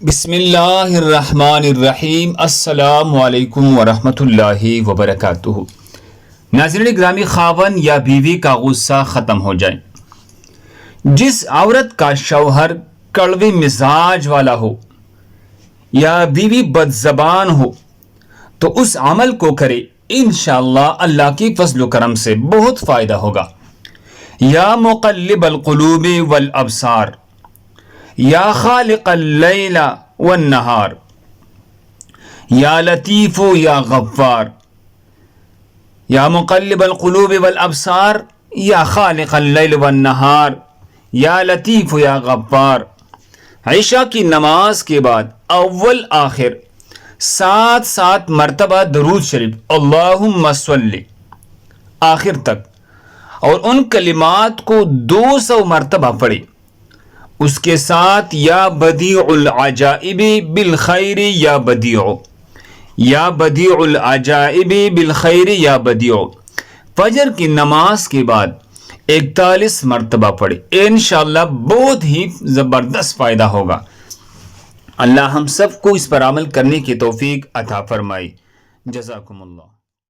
بسم اللہ الرحمن الرحیم۔ السلام علیکم ورحمۃ اللہ وبرکاتہ۔ ناظرین گرامی، خاوند یا بیوی کا غصہ ختم ہو جائے۔ جس عورت کا شوہر کڑوے مزاج والا ہو یا بیوی بد زبان ہو تو اس عمل کو کرے، انشاءاللہ اللہ کی فضل و کرم سے بہت فائدہ ہوگا۔ یا مقلب القلوب والابصار، یا خالق اللیل والنہار، یا لطیف یا غفار، یا مقلب القلوب والابصار، یا خالق اللیل والنہار، یا لطیف یا غفار۔ عشاء کی نماز کے بعد اول آخر 7 مرتبہ درود شریف اللہم صلی آخر تک، اور ان کلمات کو 200 مرتبہ پڑھے۔ اس کے ساتھ یا بدیع العجائب بالخیر یا بدیع، یا بدیع العجائب بالخیر یا بدیع۔ فجر کی نماز کے بعد 41 مرتبہ پڑھے، انشاءاللہ بہت ہی زبردست فائدہ ہوگا۔ اللہ ہم سب کو اس پر عمل کرنے کی توفیق عطا فرمائے۔ جزاکم اللہ۔